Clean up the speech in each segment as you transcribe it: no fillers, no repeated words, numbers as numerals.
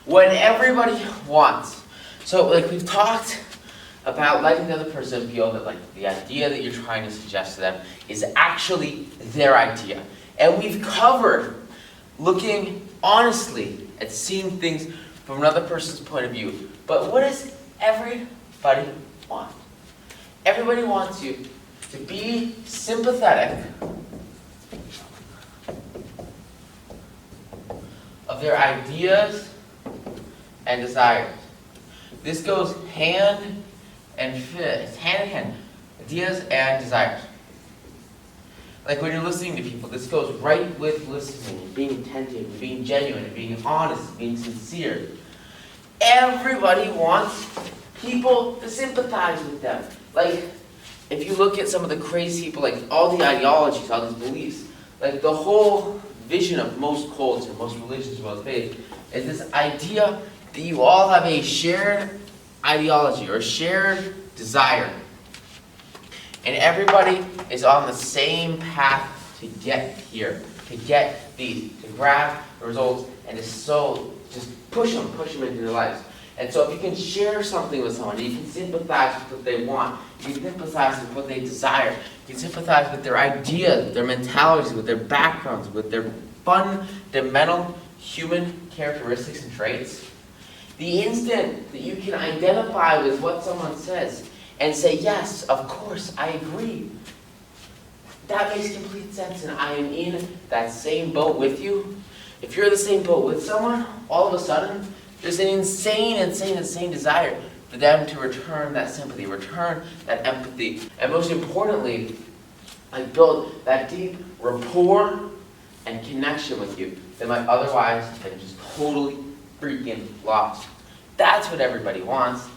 what everybody wants. So like we've talked about letting the other person feel that like the idea that you're trying to suggest to them is actually their idea. And we've covered looking honestly at seeing things from another person's point of view. But what does everybody want? Everybody wants you to be sympathetic of their ideas and desires. This goes hand in hand, ideas and desires. Like when you're listening to people, this goes right with listening, and being attentive, and being genuine, and being honest, and being sincere. Everybody wants people to sympathize with them. Like, if you look at some of the crazy people, like all the ideologies, all these beliefs, like the whole vision of most cults and most religions, most faiths, is this idea that you all have a shared ideology or a shared desire. And everybody is on the same path to get here, to get these, to grab the results, and to just push them into their lives. And so if you can share something with someone, you can sympathize with what they want, you can sympathize with what they desire, you can sympathize with their ideas, with their mentalities, with their backgrounds, with their fundamental human characteristics and traits. The instant that you can identify with what someone says and say, yes, of course, I agree, that makes complete sense and I am in that same boat with you. If you're in the same boat with someone, all of a sudden, there's an insane desire for them to return that sympathy, return that empathy, and most importantly, like build that deep rapport and connection with you that might otherwise have been just totally freaking lost. That's what everybody wants.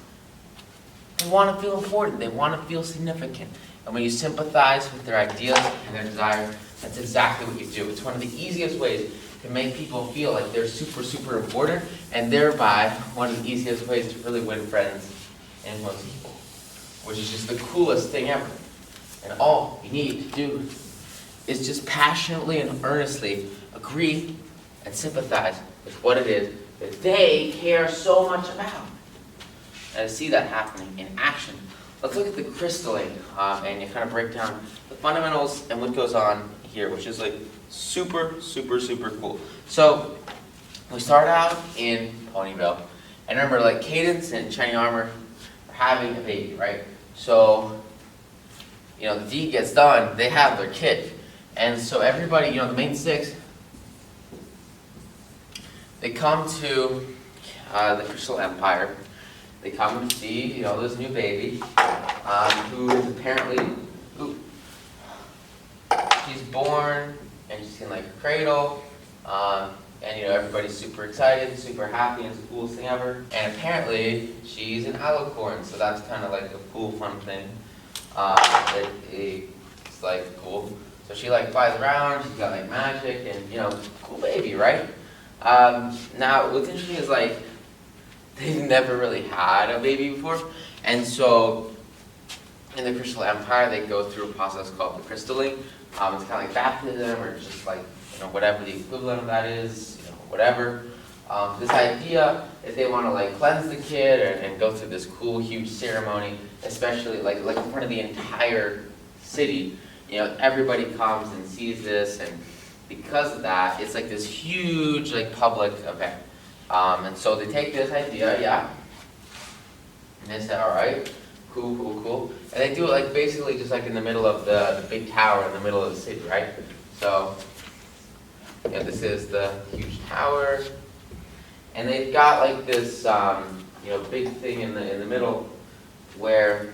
They want to feel important. They want to feel significant. And when you sympathize with their ideas and their desires, that's exactly what you do. It's one of the easiest ways to make people feel like they're super important, and thereby one of the easiest ways to really win friends and influence people, which is just the coolest thing ever. And all you need to do is just passionately and earnestly agree and sympathize with what it is that they care so much about. And to see that happening in action, let's look at the crystalline and you kind of break down the fundamentals and what goes on here, which is like super cool. So we start out in Ponyville, and remember, like Cadence and Shiny Armor are having a baby, right? So the deed gets done, they have their kid, and so everybody, the main six, they come to the Crystal Empire. They come to see, this new baby, who is apparently, she's born, and she's in like a cradle, and everybody's super excited, super happy, and it's the coolest thing ever. And apparently, she's an alicorn, so that's kind of like a cool, fun thing. It's like cool. So she like flies around, she's got like magic, and cool baby, right? Now, what's interesting is like, they've never really had a baby before, and so in the Crystal Empire, they go through a process called the crystalling. It's kind of like baptism, or just like whatever the equivalent of that is, whatever. This idea is they want to like cleanse the kid and go through this cool, huge ceremony, especially like in front of the entire city. Everybody comes and sees this, and because of that, it's like this huge like public event. And so they take this idea, and they say, all right, cool. And they do it like basically just like in the middle of the big tower in the middle of the city, right? So, this is the huge tower, and they've got like this, big thing in the middle where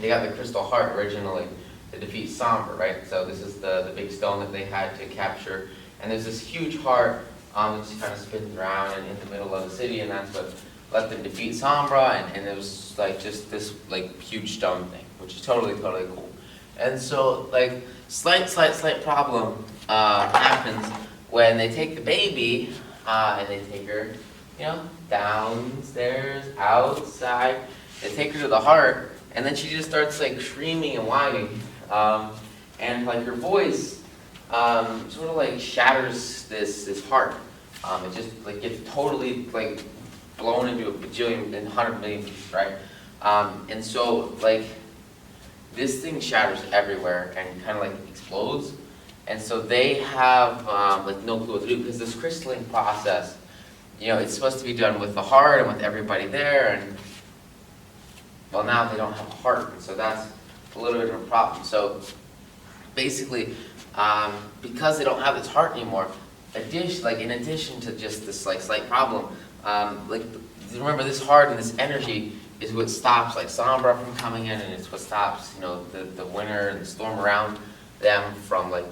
they got the crystal heart originally to defeat Sombra, right? So this is the big stone that they had to capture, and there's this huge heart that just kind of spins around in the middle of the city, and that's what let them defeat Sombra, and it was like just this like huge stone thing, which is totally cool. And so like slight problem happens when they take the baby and they take her, downstairs, outside. They take her to the heart, and then she just starts like screaming and whining, and like her voice sort of like shatters this heart. It just like gets totally like blown into a bajillion and 100 million pieces, right? And so like this thing shatters everywhere and kind of like explodes. And so they have like no clue what to do, because this crystalline process, you know, it's supposed to be done with the heart and with everybody there, and well, now they don't have a heart, and so that's a little bit of a problem. So basically, because they don't have this heart anymore, in addition to just this like slight problem, like remember, this heart and this energy is what stops like Sombra from coming in, and it's what stops, you know, the winter and the storm around them from like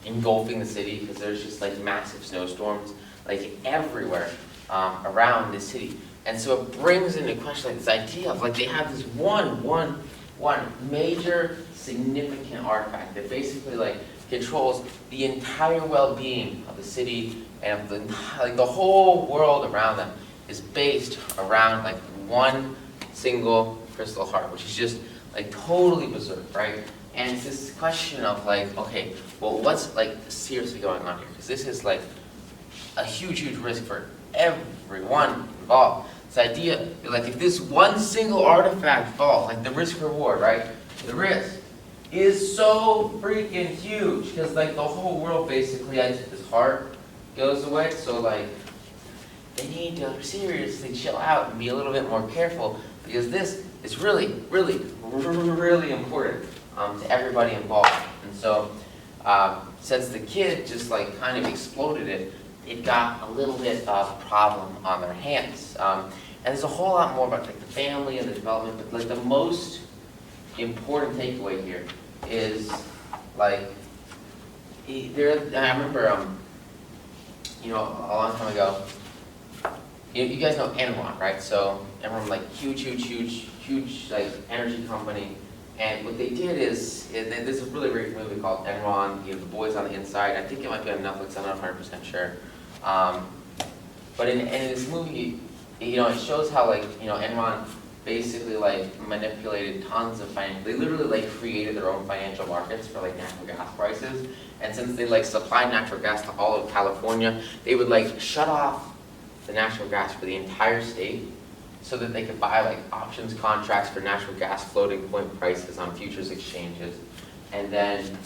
engulfing the city, because there's just like massive snowstorms like everywhere around the city. And so it brings into question like this idea of like they have this one major significant artifact that basically like controls the entire well-being of the city, and of the whole world around them is based around like one single crystal heart, which is just like totally berserk, right? And it's this question of like, okay, well, what's like seriously going on here? Because this is like a huge risk for everyone involved. This idea, like if this one single artifact falls, like the risk reward, right? The risk is so freaking huge, because like the whole world basically, as this heart goes away. So like they need to seriously chill out and be a little bit more careful, because this is really important to everybody involved. And so since the kid just like kind of exploded it, it got a little bit of a problem on their hands. And there's a whole lot more about like the family and the development, but like the most important takeaway here is like I remember you know, a long time ago, you guys know Enron, right? So Enron, like huge like energy company, and what they did is there's a really great movie called Enron, you know, The Boys on the Inside. I think it might be on Netflix. I'm not 100% sure. But in this movie, you know, it shows how like, you know, Enron basically like manipulated tons of they literally like created their own financial markets for like natural gas prices. And since they like supplied natural gas to all of California, they would like shut off the natural gas for the entire state, so that they could buy like options contracts for natural gas floating point prices on futures exchanges. And then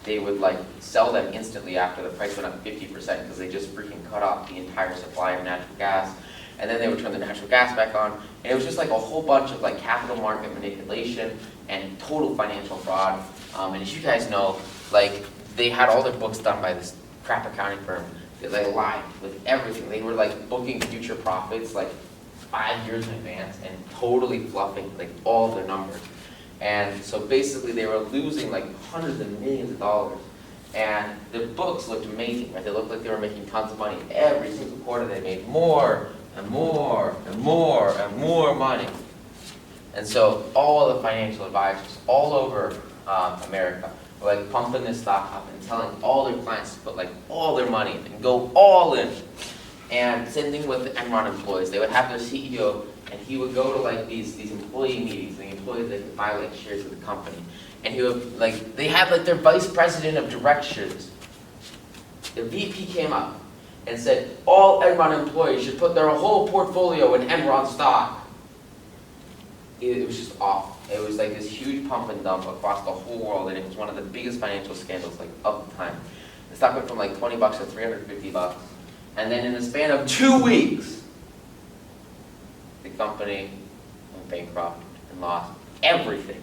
they would like sell them instantly after the price went up 50%, because they just freaking cut off the entire supply of natural gas. And then they would turn the natural gas back on. And it was just like a whole bunch of like capital market manipulation and total financial fraud. And as you guys know, like they had all their books done by this crap accounting firm. They lied with everything. They were like booking future profits like 5 years in advance and totally fluffing like all their numbers. And so basically they were losing like hundreds of millions of dollars. And their books looked amazing, right? They looked like they were making tons of money. Every single quarter they made more and more and more and more money. And so all the financial advisors all over America were like pumping this stock up and telling all their clients to put like all their money in and go all in. And same thing with the Enron employees. They would have their CEO, and he would go to like these employee meetings, and the employees, they could buy like shares of the company. And he would like, they had like their vice president of directors. The VP came up and said all Enron employees should put their whole portfolio in Enron stock. It was just awful. It was like this huge pump and dump across the whole world, and it was one of the biggest financial scandals like of the time. The stock went from like $20 to $350. And then in the span of 2 weeks, the company went bankrupt and lost everything.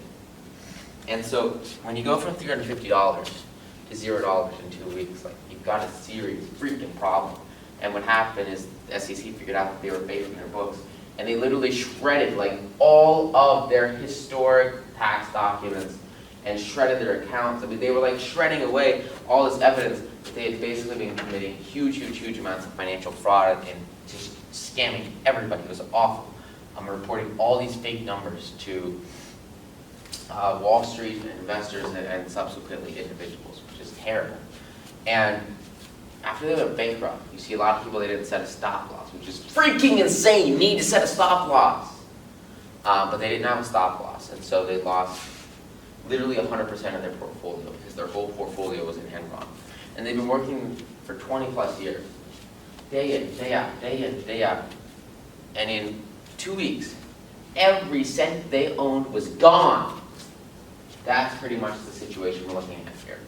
And so when you go from $350 to $0 in 2 weeks, like you've got a serious freaking problem. And what happened is the SEC figured out that they were faking their books, and they literally shredded like all of their historic tax documents and shredded their accounts. I mean, they were like shredding away all this evidence that they had basically been committing huge amounts of financial fraud and just scamming everybody. It was awful. Reporting all these fake numbers to Wall Street and investors and subsequently individuals, which is terrible. And after they went bankrupt, you see a lot of people, they didn't set a stop loss, which is freaking insane. You need to set a stop loss. But they didn't have a stop loss, and so they lost literally 100% of their portfolio, because their whole portfolio was in Enron. And they've been working for 20 plus years day in, day out, day in, day out. And in 2 weeks, every cent they owned was gone. That's pretty much the situation we're looking at here.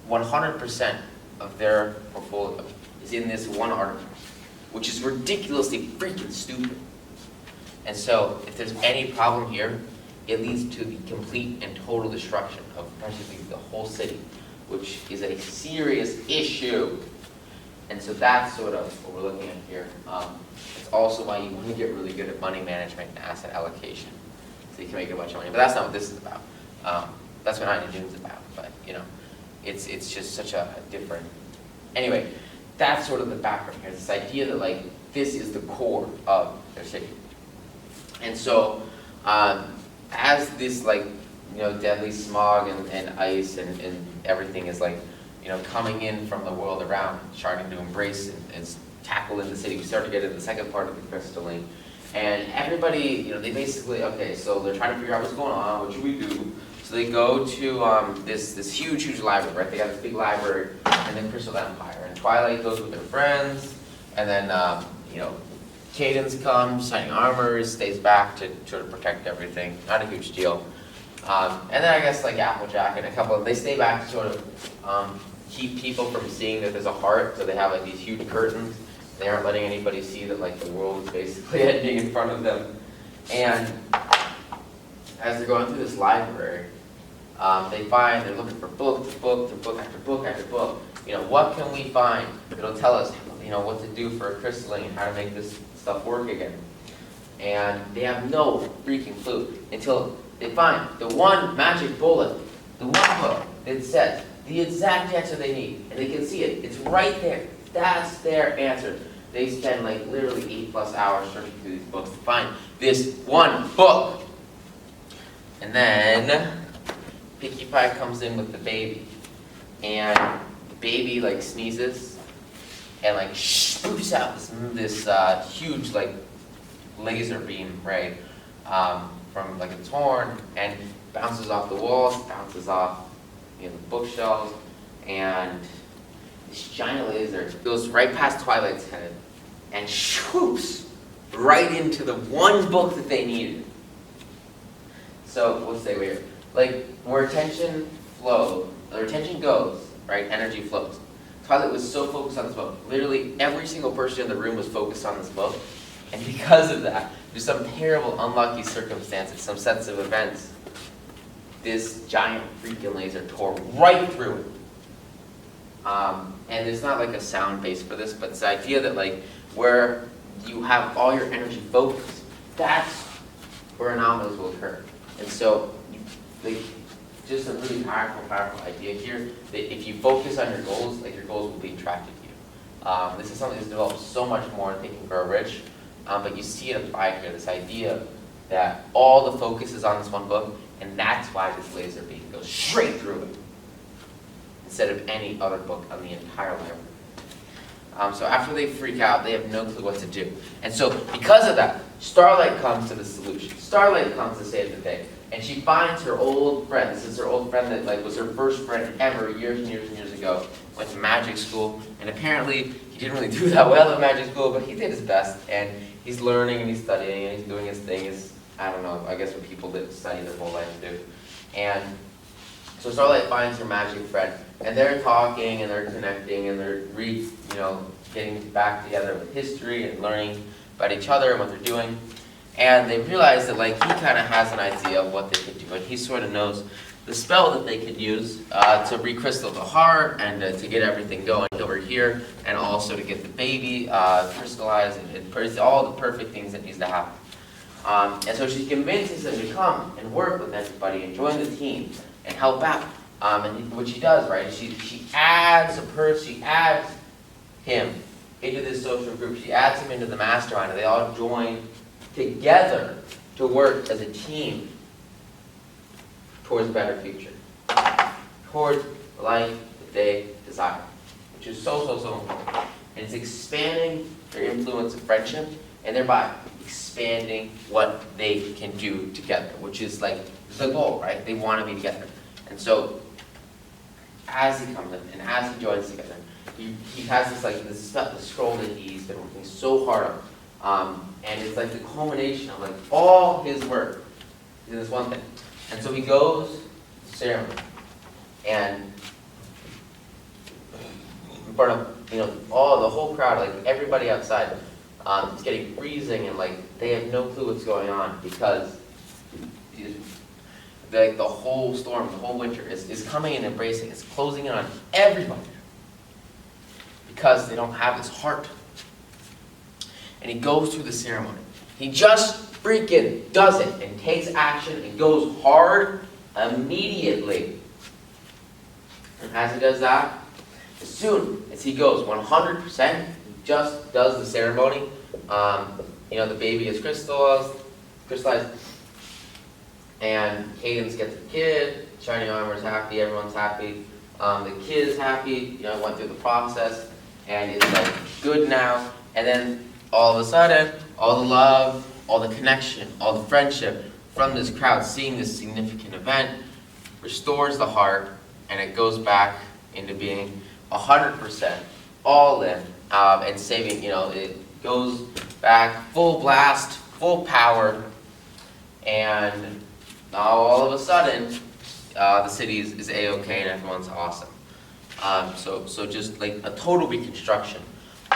100% of their portfolio is in this one article, which is ridiculously freaking stupid. And so, if there's any problem here, it leads to the complete and total destruction of practically the whole city, which is a serious issue. And so that's sort of what we're looking at here. It's also why you want to get really good at money management and asset allocation, so you can make a bunch of money. But that's not what this is about. That's what 90 Dunes is about. But you know, it's just such a different. Anyway, that's sort of the background here. This idea that like this is the core of their city. And so, as this like deadly smog and ice and everything is like coming in from the world around, starting to embrace and tackle in the city. We start to get into the second part of the crystalline, and everybody, they basically, okay, so they're trying to figure out what's going on. What should we do? So they go to this huge library, right? They got this big library in the Crystal Empire, and Twilight goes with their friends, and then Cadence comes, signing armor, stays back to sort of protect everything. Not a huge deal. And then I guess like Applejack and a couple of them, they stay back to sort of keep people from seeing that there's a heart, so they have like these huge curtains. They aren't letting anybody see that like the world is basically ending in front of them. And as they're going through this library, they're looking for book to book to book after book after book. What can we find that'll tell us what to do for a crystalline and how to make this stuff work again? And they have no freaking clue until they find the one magic bullet, the one book that says the exact answer they need, and they can see it. It's right there. That's their answer. They spend like literally 8+ hours searching through these books to find this one book. And then Pinkie Pie comes in with the baby, and the baby like sneezes and like shoots out this huge like laser beam ray from like its horn, and bounces off the walls, bounces off the bookshelves, and this giant laser goes right past Twilight's head and swoops right into the one book that they needed. So let's say we're like where attention goes, right? Energy flows. Twilight was so focused on this book. Literally every single person in the room was focused on this book, and because of that, through some terrible, unlucky circumstances, some sets of events, this giant freaking laser tore right through it. And there's not like a sound base for this, but it's the idea that like where you have all your energy focused, that's where anomalies will occur. And so, just a really powerful idea here, that if you focus on your goals, like your goals will be attracted to you. This is something that's developed so much more in Think and Grow Rich, but you see it applied here, this idea that all the focus is on this one book, and that's why this laser beam goes straight through it, instead of any other book on the entire library. So after they freak out, they have no clue what to do. And so because of that, Starlight comes to the solution. Starlight comes to save the day. And she finds her old friend. This is her old friend that like was her first friend ever years and years and years ago. Went to magic school, and apparently he didn't really do that well at magic school, but he did his best, and he's learning and he's studying and he's doing his thing. I don't know, I guess what people that study their whole life do. And so Starlight finds her magic friend, and they're talking and they're connecting and they're getting back together with history and learning about each other and what they're doing. And they realize that like he kind of has an idea of what they could do, and he sort of knows the spell that they could use to recrystal the heart and to get everything going over here, and also to get the baby crystallized and all the perfect things that needs to happen. And so she convinces them to come and work with everybody and join the team and help out. And what she does, right, she adds him into this social group. She adds him into the mastermind, and they all join together to work as a team towards a better future, towards the life that they desire, which is so important. And it's expanding their influence of friendship, and thereby expanding what they can do together, which is like the goal, right? They want to be together. And so as he comes in and as he joins together, he has this scroll that he's been working so hard on, and it's like the culmination of like all his work in this one thing. And so he goes to the ceremony, and in front of all the whole crowd, like everybody outside, it's getting freezing, and like they have no clue what's going on because the whole storm, the whole winter is coming and embracing, it's closing in on everybody because they don't have his heart. And he goes through the ceremony. He just freaking does it and takes action and goes hard immediately. And as he does that, as soon as he goes 100%, he just does the ceremony. The baby is crystallized, and Cadence gets the kid. Shining Armor's happy. Everyone's happy. The kid is happy. Went through the process, and it's like good now. And then all of a sudden, all the love, all the connection, all the friendship from this crowd, seeing this significant event, restores the heart, and it goes back into being 100% all in, and saving. It goes back full blast, full power, and now all of a sudden, the city is A-okay and everyone's awesome. So just like a total reconstruction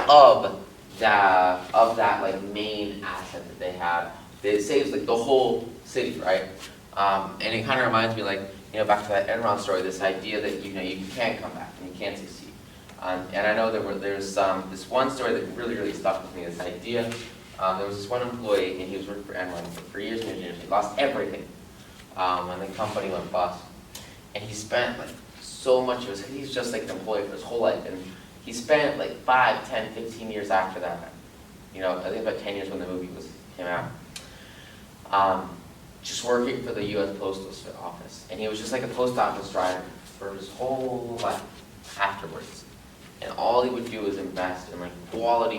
of that like main asset that they have. It saves like the whole city, right? And it kind of reminds me, like, back to that Enron story, this idea that you can't come back and you can't succeed. And I know there's this one story that really, really stuck with me. This idea, there was this one employee, and he was working for Enron for years and years and years. He lost everything when the company went bust, and he spent like so much of he's just like an employee for his whole life, and he spent like 5, 10, 15 years after that. I think about 10 years when the movie came out. Just working for the U.S. Postal Office, and he was just like a post office driver for his whole life afterwards. And all he would do is invest in like quality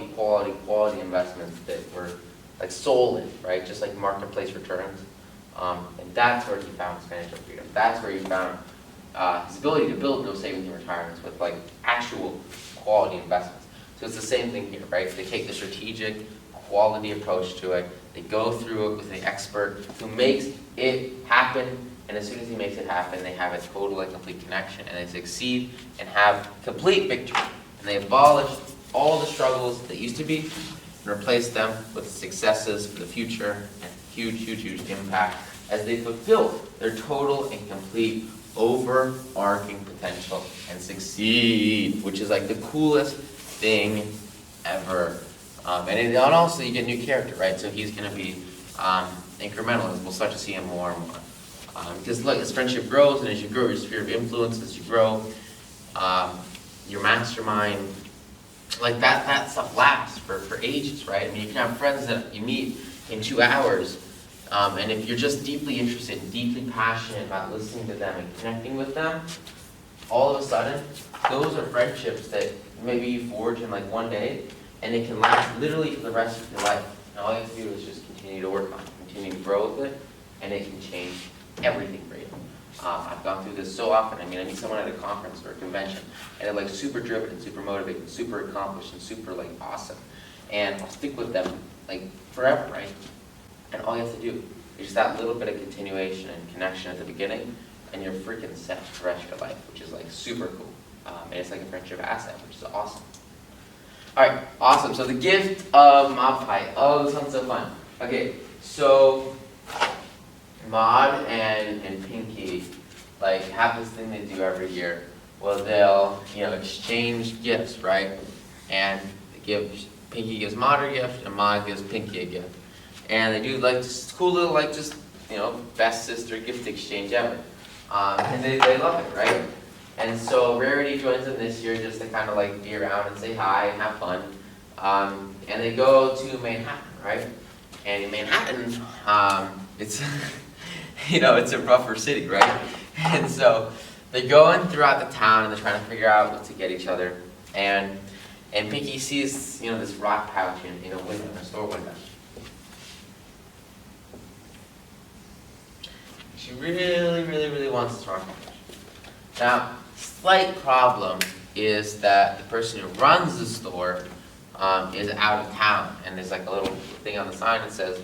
investments that were like solid, right? Just like marketplace returns. And that's where he found his financial freedom. That's where he found his ability to build no savings and retirements with like actual quality investments. So it's the same thing here, right? They take the strategic, quality approach to it. They go through it with an expert who makes it happen, and as soon as he makes it happen, they have a total and complete connection, and they succeed and have complete victory. And they abolish all the struggles that used to be and replace them with successes for the future and huge impact as they fulfill their total and complete overarching potential and succeed, which is like the coolest thing ever. And also you get a new character, right? So he's going to be incremental, and we'll start to see him more and more. Because look, as friendship grows, and as you grow your sphere of influence, as you grow your mastermind, like that stuff lasts for ages, right? I mean, you can have friends that you meet in 2 hours, and if you're just deeply interested, deeply passionate about listening to them and connecting with them, all of a sudden, those are friendships that maybe you forge in like one day, and it can last literally for the rest of your life. And all you have to do is just continue to work on it, continue to grow with it, and it can change everything for you. I've gone through this so often. I mean, I meet someone at a conference or a convention, and they're like super driven and super motivated and super accomplished and super like awesome. And I'll stick with them like forever, right? And all you have to do is just that little bit of continuation and connection at the beginning, and you're freaking set for the rest of your life, which is like super cool. And it's like a friendship asset, which is awesome. All right, awesome. So the gift of mob pie. Oh, this sounds so fun. Okay, so Maud and Pinky like have this thing they do every year. Well, they'll exchange gifts, right? And Pinky gives Maud her gift, and Maud gives Pinky a gift. And they do like this cool little best sister gift exchange ever. And they love it, right? And so Rarity joins them this year just to kind of like be around and say hi and have fun. And they go to Manhattan, right? And in Manhattan, it's it's a rougher city, right? And so they're going throughout the town and they're trying to figure out what to get each other. And Pinky sees this rock pouch in a window, in a store window. She really wants this rock pouch. Now, slight problem is that the person who runs the store is out of town, and there's like a little thing on the sign that says,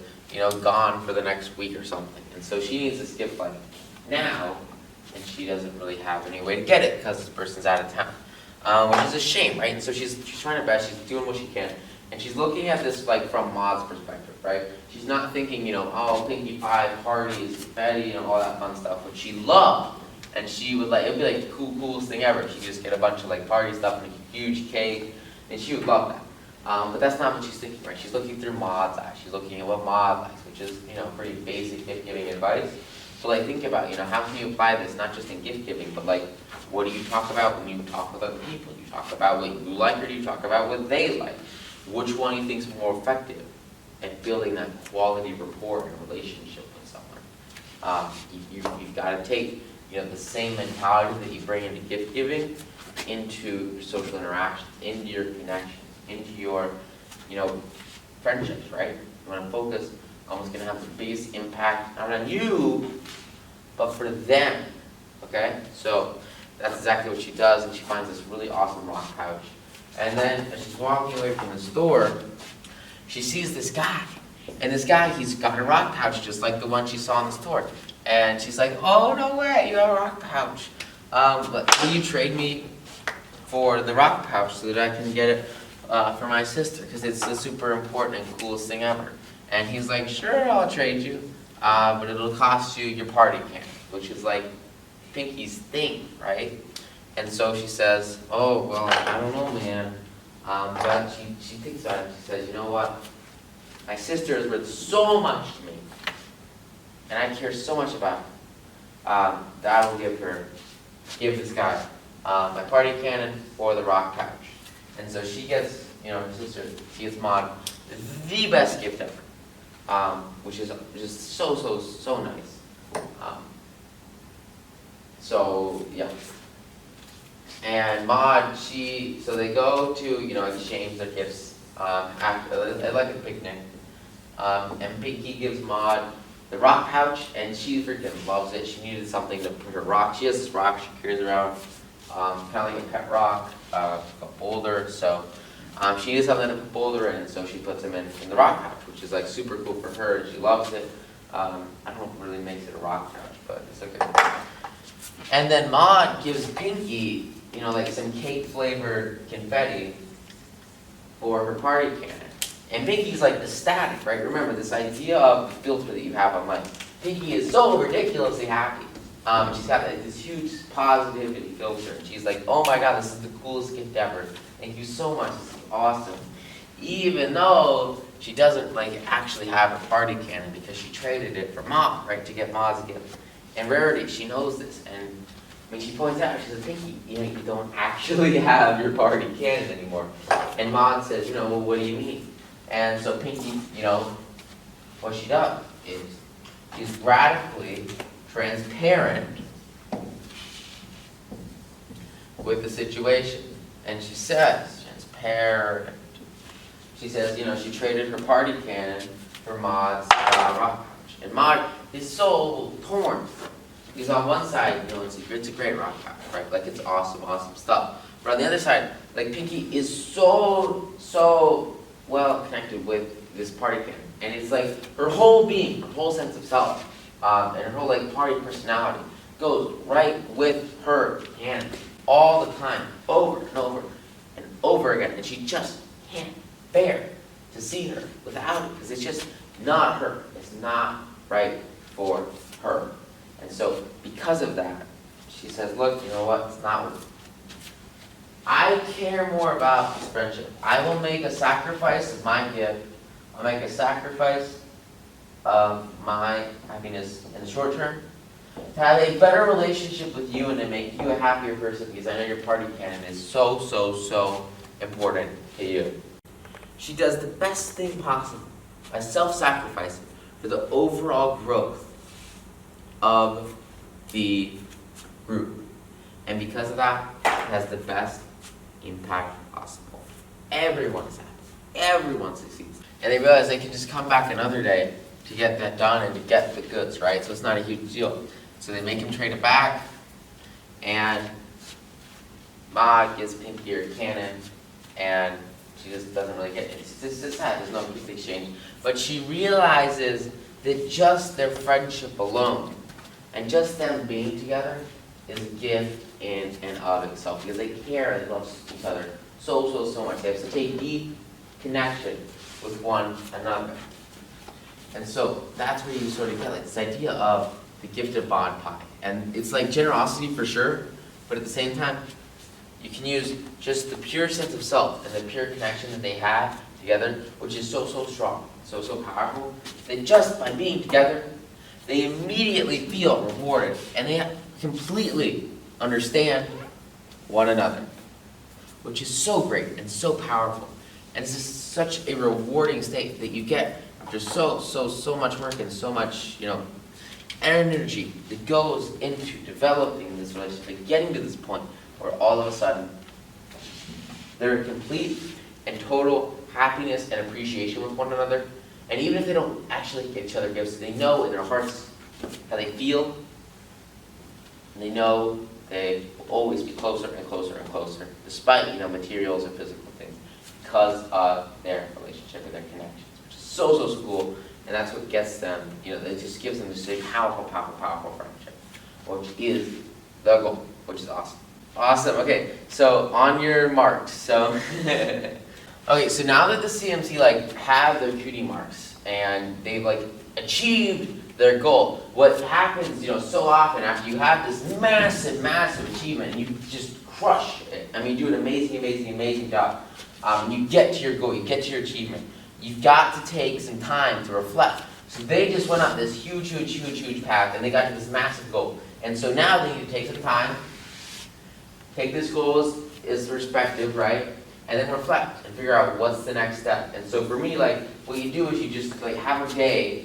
gone for the next week or something. And so she needs this gift like now, and she doesn't really have any way to get it because this person's out of town, which is a shame, right? And so she's trying her best, she's doing what she can, and she's looking at this like from Maud's perspective, right? She's not thinking, oh, Pinkie Pie, parties, confetti, all that fun stuff, which she loved. And she would like, it would be like the coolest thing ever. She'd just get a bunch of like party stuff and a huge cake, and she would love that. But that's not what she's thinking, right? She's looking through Maud's eyes. She's looking at what Maud likes, which is, pretty basic gift-giving advice. So like, think about, how can you apply this, not just in gift-giving, but like, what do you talk about when you talk with other people? Do you talk about what you like, or do you talk about what they like? Which one do you think is more effective at building that quality rapport and relationship with someone? You've got to take the same mentality that you bring into gift giving into your social interactions, into your connections, into your friendships, right? You want to focus on what's going to have the biggest impact not on you, but for them. Okay? So that's exactly what she does, and she finds this really awesome rock couch. And then as she's walking away from the store, she sees this guy. And this guy, he's got a rock couch just like the one she saw in the store. And she's like, oh, no way, you have a rock couch. But will you trade me for the rock couch so that I can get it for my sister? Because it's the super important and coolest thing ever. And he's like, sure, I'll trade you. But it'll cost you your party candy, which is like Pinkie's thing, right? And so she says, oh, well, I don't know, man. But she thinks about it. She says, you know what? My sister is worth so much to me. And I care so much about her, that I will give this guy my party cannon or the rock couch. And so she gets, her sister, she gets Maud the best gift ever, which is just so nice. So, yeah. And Maud, so they go to, exchange their gifts after, like a picnic. And Pinkie gives Maud the rock pouch, and she freaking loves it. She needed something to put her rock. She has this rock she carries around, kind of like a pet rock, a boulder. So she needed something to put boulder in, so she puts him in the rock pouch, which is like super cool for her, and she loves it. I don't know what really makes it a rock pouch, but it's okay. And then Maud gives Pinkie, like some cake-flavored confetti for her party cannon. And Pinkie's like ecstatic, right? Remember this idea of the filter that you have on life. Pinkie is so ridiculously happy. She's got this huge positivity filter. And she's like, oh my God, this is the coolest gift ever. Thank you so much, this is awesome. Even though she doesn't actually have a party cannon because she traded it for Mom, right? To get Maud's gift. And Rarity, she knows this. And when she points out, she says, Pinkie, you don't actually have your party cannon anymore. And Maud says, well, what do you mean? And so Pinkie, what she does is she's radically transparent with the situation. And she says, transparent. She says, she traded her party cannon for Maud's rock pouch. And Maud is so torn. Because on one side, it's a great rock pouch, right? Like it's awesome stuff. But on the other side, Pinkie is so well connected with this party cannon. And it's like her whole being, her whole sense of self, and her whole party personality goes right with her cannon all the time, over and over and over again. And she just can't bear to see her without it, because it's just not her. It's not right for her. And so because of that, she says, look, you know what, it's not worth it. I care more about this friendship. I will make a sacrifice of my gift. I'll make a sacrifice of my happiness in the short term to have a better relationship with you and to make you a happier person, because I know your party cannon is so important to you. She does the best thing possible by self-sacrificing for the overall growth of the group. And because of that, it has the best impact possible. Everyone is happy. Everyone succeeds. And they realize they can just come back another day to get that done and to get the goods, right? So it's not a huge deal. So they make him trade it back, and Ma gives Pinky her cannon, and she just doesn't really get it. It's just sad, there's no gift exchange. But she realizes that just their friendship alone, and just them being together, is a gift in and of itself, because they care and love each other so much. They have such a deep connection with one another. And so that's where you sort of get like this idea of the gifted bond pie. And it's like generosity for sure, but at the same time, you can use just the pure sense of self and the pure connection that they have together, which is so strong, so powerful, that just by being together, they immediately feel rewarded, and they completely understand one another, which is so great and so powerful. And it's just such a rewarding state that you get after so much work and so much, energy that goes into developing this relationship and getting to this point where all of a sudden they're in complete and total happiness and appreciation with one another. And even if they don't actually give each other gifts, they know in their hearts how they feel, and they know they will always be closer and closer, despite materials and physical things, because of their relationship and their connections, which is so cool. And that's what gets them, it just gives them this powerful friendship, which is the goal, which is awesome. Awesome. Okay, so on your marks. So okay, so now that the CMC have their cutie marks and they've achieved their goal, what happens, so often after you have this massive achievement and you just crush it. I mean, you do an amazing job. You get to your goal, you get to your achievement. You've got to take some time to reflect. So they just went up this huge path and they got to this massive goal. And so now they need to take some time, take this goal as respective, right? And then reflect and figure out what's the next step. And so for me, what you do is you just have a day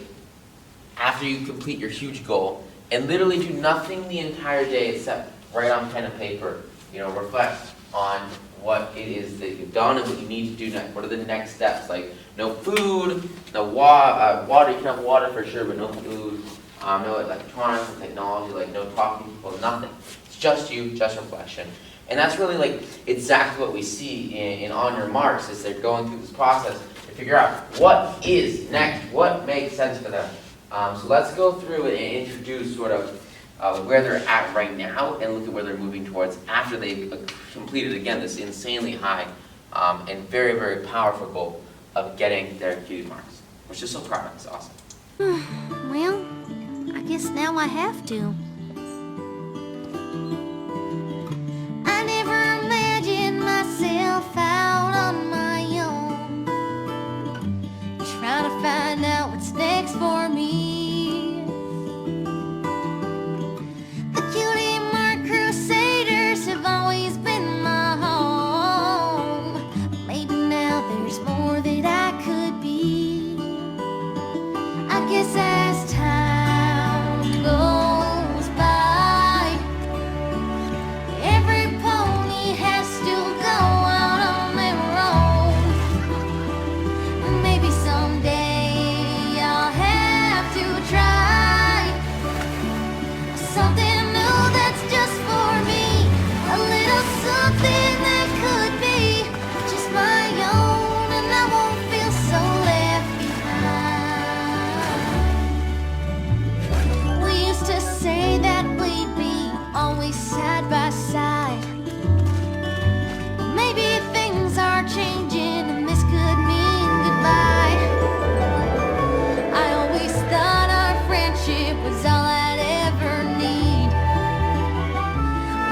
after you complete your huge goal and literally do nothing the entire day except write on pen and paper, reflect on what it is that you've done and what you need to do next. What are the next steps? No food, no water. You can have water for sure, but no food, no electronics and technology, no talking to people, nothing. It's just you, just reflection. And that's really exactly what we see in On Your Marks as they're going through this process to figure out what is next, what makes sense for them. So let's go through and introduce sort of where they're at right now and look at where they're moving towards after they've completed, again, this insanely high and very powerful goal of getting their cutie marks, which is so proud of. It's awesome. Well, I guess now I have to. I never imagined myself out on my own, trying to find out what's next for me. The cutie mark crusaders have always been my home. Maybe now there's more that I could be. I guess as time goes by, every pony has to go out on their own. Maybe someday I'll have to try something new that's just for me, a little something that could be just my own, and I won't feel so left behind. We used to say that we'd be always side by side. Maybe things are changing and this could mean goodbye. I always thought our friendship was all I'd ever need.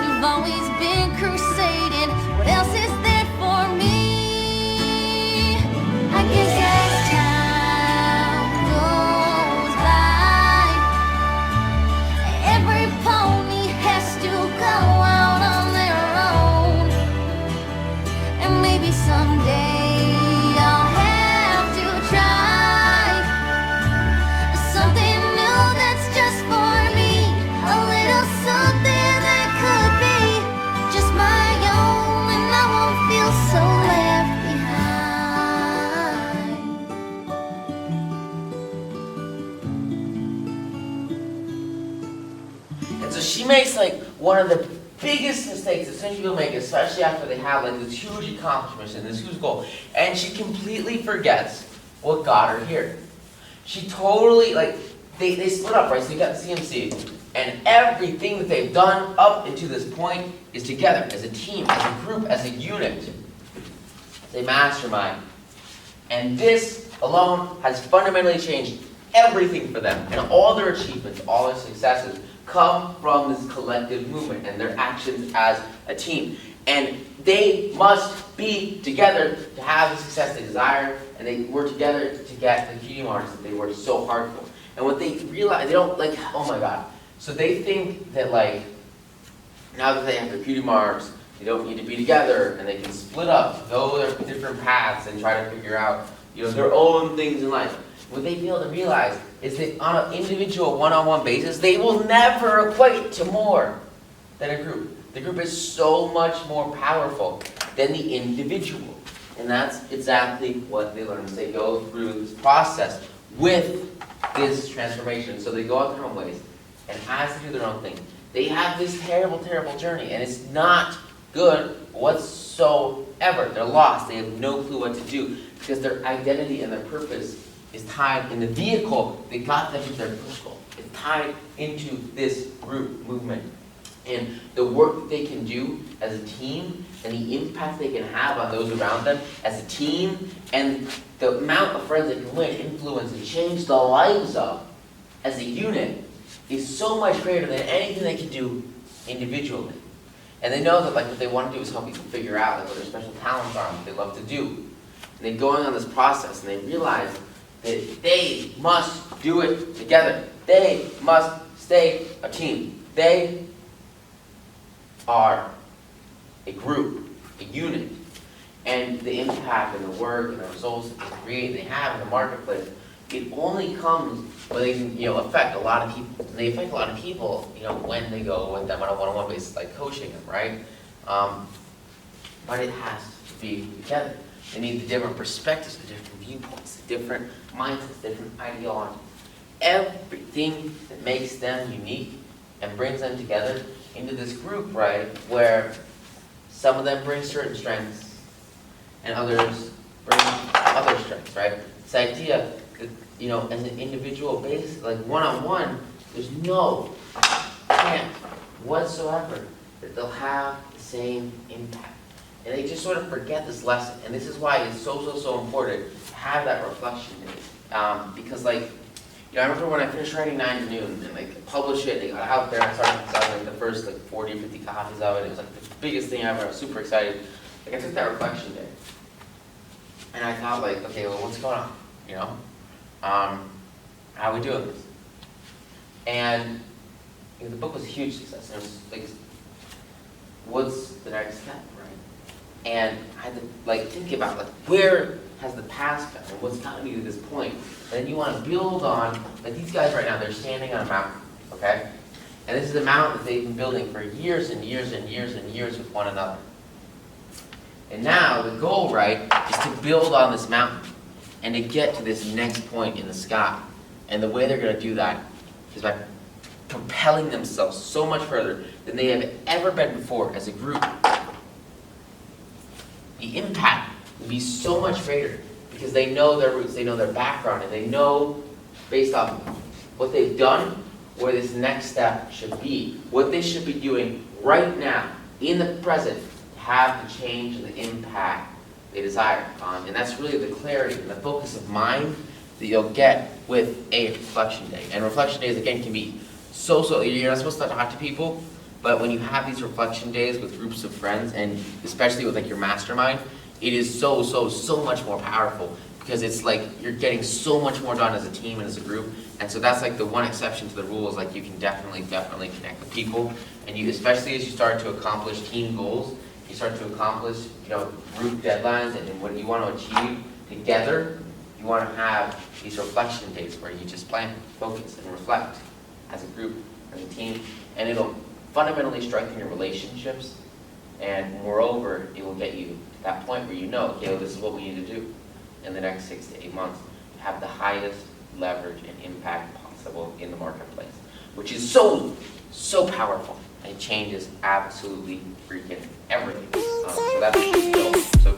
We've always been crusading. What else is there for me? I guess as time goes by, every pony has to go out on their own. And maybe someday I'll have to try something new that's just for me, a little something that could be just my own, and I won't feel so left behind. And so she makes one of the biggest mistakes that students will make, especially after they have like this huge accomplishment and this huge goal, and she completely forgets what got her here. She totally, like, they split up, right? So you got the CMC, and everything that they've done up into this point is together, as a team, as a group, as a unit. They mastermind. And this alone has fundamentally changed everything for them. And all their achievements, all their successes, come from this collective movement and their actions as a team. And they must be together to have the success they desire, and they work together to get the cutie marks that they worked so hard for. And what they realize, they don't like, oh my god. So they think that like, now that they have their cutie marks, they don't need to be together, and they can split up, go their different paths, and try to figure out, their own things in life. What they fail to realize is that on an individual, one-on-one basis, they will never equate to more than a group. The group is so much more powerful than the individual. And that's exactly what they learn as they go through this process with this transformation. So they go out their own ways, and as they do their own thing, they have this terrible, terrible journey, and it's not good whatsoever. They're lost. They have no clue what to do because their identity and their purpose is tied in the vehicle that got them to their first goal. It's tied into this group movement. And the work that they can do as a team and the impact they can have on those around them as a team and the amount of friends they can win, influence, and change the lives of as a unit is so much greater than anything they can do individually. And they know that like what they want to do is help people figure out like what their special talents are and what they love to do. And they're going on this process and they realize that they must do it together. They must stay a team. They are a group, a unit. And the impact and the work and the results that they create, they have in the marketplace, it only comes when they can, affect a lot of people. They affect a lot of people, when they go with them on a one-on-one basis, like coaching them, right? But it has to be together. They need the different perspectives, the different viewpoints, the different mindsets, different ideologies. Everything that makes them unique and brings them together into this group, right, where some of them bring certain strengths and others bring other strengths, right? This idea that, as an individual basis, like one-on-one, there's no chance whatsoever that they'll have the same impact. And they just sort of forget this lesson. And this is why it's so important to have that reflection day. Because I remember when I finished writing 9 to Noon and published it, and it got out there, and I started selling the first 40 or 50 copies of it. It was the biggest thing ever. I was super excited. I took that reflection day. And I thought okay, well, what's going on? How are we doing this? And the book was a huge success. And it was what's the next step, right? And I had to think about where has the past been and what's gotten me to this point. And then you want to build on, these guys right now, they're standing on a mountain, okay? And this is a mountain that they've been building for years and years and years and years with one another. And now the goal, right, is to build on this mountain and to get to this next point in the sky. And the way they're going to do that is by propelling themselves so much further than they have ever been before as a group. The impact will be so much greater because they know their roots, they know their background, and they know, based off what they've done, where this next step should be, what they should be doing right now, in the present, to have the change and the impact they desire. And that's really the clarity and the focus of mind that you'll get with a reflection day. And reflection days, again, can be you're not supposed to talk to people, but when you have these reflection days with groups of friends, and especially with your mastermind, it is so much more powerful because it's you're getting so much more done as a team and as a group. And so that's the one exception to the rule is you can definitely connect with people. And you, especially as you start to accomplish team goals, you start to accomplish, group deadlines and what you want to achieve together, you want to have these reflection days where you just plan, focus, and reflect as a group, as a team, and it'll fundamentally strengthen your relationships, and moreover, it will get you to that point where okay, well, this is what we need to do in the next 6 to 8 months to have the highest leverage and impact possible in the marketplace, which is so so powerful. It changes absolutely freaking everything. So that's what she's built. So